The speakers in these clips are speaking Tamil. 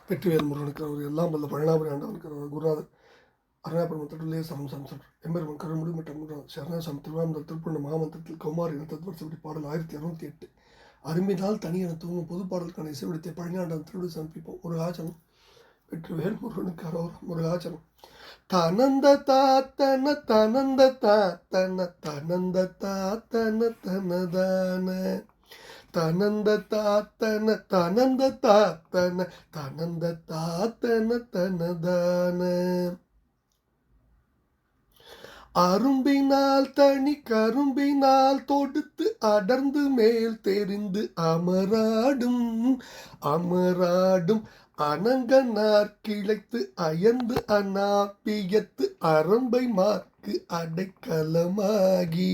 வெற்றிவேல் முருகனுக்கு அவர் எல்லாம் வல்ல பழனாபுரி ஆண்டவனுக்கு அவர் குருநாதர் அருணாபுரம் தட்டுள்ளே சமம் சம்சன் எம்பெருமன் கருமுடி மற்றும் சரணாசம் திருவாமந்தல் திருப்பண்ண மாமந்தத்தில் கௌமாரி இன தத்வரசப்படி பாடல் 1208 அரும்பினால் தனி என தூங்கும் பொது பாடலுக்கான இசைவிடத்தை பழனியாண்டம் திருவிழி சமர்ப்பிப்போம். முருகாச்சனம். வெற்றிவேல் முருகனுக்கு அரோரம். முருகாச்சனம். தனந்த தாத்தன தனந்த தாத்தன தனந்த தாத்தன தனதான தனந்த தாத்தன தனந்த தாத்தன தனந்த தாத்தன தனதான அரும்பினால் தனி கரும்பினால் தொடுத்து அடர்ந்து மேல் தெரிந்து அமராடும் அமராடும் அனங்கனார் கிளைத்து அயர்ந்து அநாப்பியத்து அரம்பை மார்க்கு அடைக்கலமாகி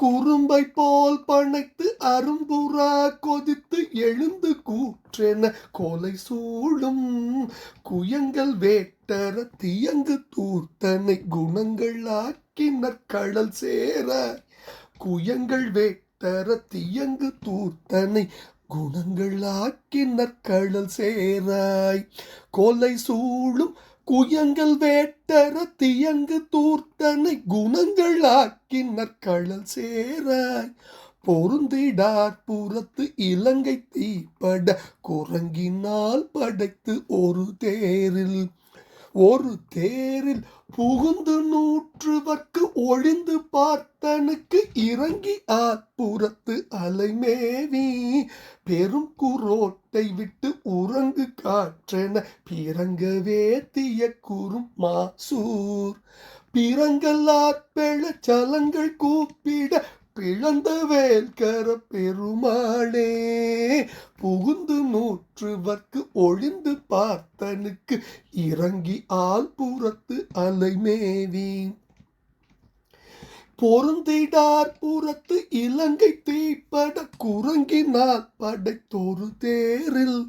குறும்பை போல் பனைத்து அரும்புறா கொதித்து எழுந்து கூற்றென கோலை சூழும் குயங்கள் வேட்டர தியங்கு தூர்த்தனை குணங்கள் ஆக்கினர் கடல் சேர குயங்கள் வேட்டர தியங்கு தூர்த்தனை குணங்கள் ஆக்கினர் கடல் சேராய் கோலை சூழும் குயங்கள் வேட்டர தியங்கு தூர்த்தனை குணங்கள் ஆக்கினர் கடல் சேராய் பொருந்திடார் புறத்து இலங்கை தீப்பட குரங்கினால் படைத்து ஒரு தேரில் புகுந்து நூற்றுவர்க்கு ஒழிந்து பார்த்தனுக்கு இறங்கி ஆட்புறத்து அலைமேவி பெரும் குரோட்டை விட்டு உறங்கு காற்றென பிறங்கவே தீய குறும் மாசூர் பிறங்கல்லார் பெழச்சலங்கள் கூப்பிட பிளந்த வேல்கர பெருமாளே புகுந்து நூற்றுவர்க்கு ஒழிந்து பார்த்தனுக்கு இறங்கி ஆள்புறத்து அலைமேவி பொருந்திடார் புறத்து இலங்கை தீப்பட குரங்கினால் படைத்தொரு தேரில்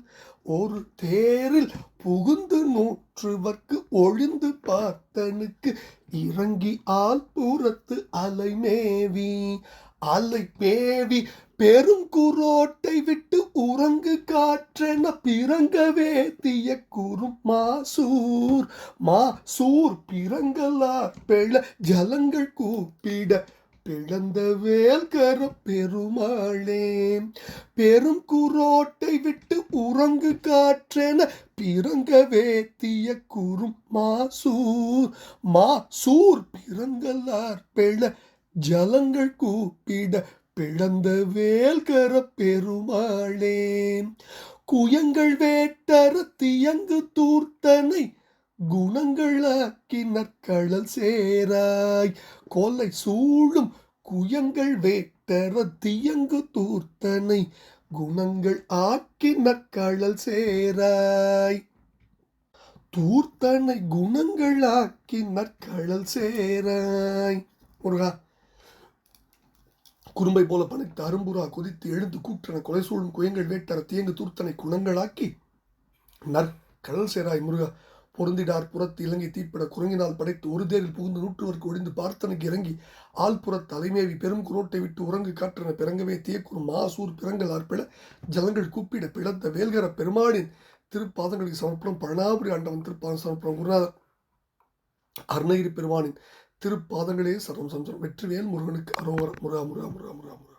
புகுந்து நூற்றுவர்க்கு ஒழிந்து பார்த்தனுக்கு இறங்கி ஆள்புறத்து அலைமேவி பெரும் குரோட்டை விட்டு உறங்கு காற்றென பிறங்கவே தீய குறும் மாசூர் பிறங்கலார் பெழ ஜலங்கள் கூப்பிட பிளந்த வேல்கர பெருமாளே பெரும் குரோட்டை விட்டு உறங்கு காற்றென பிறங்கவே தீய குறும் மாசூர் பிறங்கலார் பெழ ஜலங்கள் கூப்பிட பிளந்த வேல்கர பெருமாளே குயங்கள் வேட்டர தியங்கு தூர்த்தனை குணங்களாக்கினர் கடல் சேராய் கொலை சூழும் குயங்கள் வேட்டர தியங்கு தூர்த்தனை குணங்கள் ஆக்கினர் கடல் சேராய் தூர்த்தனை குணங்கள் ஆக்கினர் கடல் சேராய். முருகா குறும்பை போல பனைத்து அரும்புறா கொதித்து எழுந்து கூற்றன கொலை சூழும் குயங்கள் வேட்டர தியங்கு தூர்த்தனை குணங்களாக்கி கடல் சேராய். முருகா பொருந்திடார் புறத்து இலங்கை தீப்பட குரங்கினால் படைத்து ஒரு தேரில் புகுந்து நூற்றுவர்க்கு ஒழிந்து பார்த்தனுக்கு இறங்கி ஆள்புறத் தலைமேவி பெரும் குரோட்டை விட்டு உறங்கு காற்றன பிறங்கவே தீயக்குறும் மாசூர் பிறங்கள் ஆர்ப்பிட ஜலங்கள் கூப்பிட பிளந்த வேல்கர பெருமாளின் திருப்பாதங்களுக்கு சமர்ப்பணம். பழனாபுரி ஆண்டவன் திருப்பாதம் சமர்ப்பணம். குருநாதர் அருணகிரி பெருமானின் திருப்பாதங்களே சரணம் சம்சம். வெற்றிவேல் முருகனுக்கு அரோகரம். முருகா முருகா முருகா முருகா முருகா.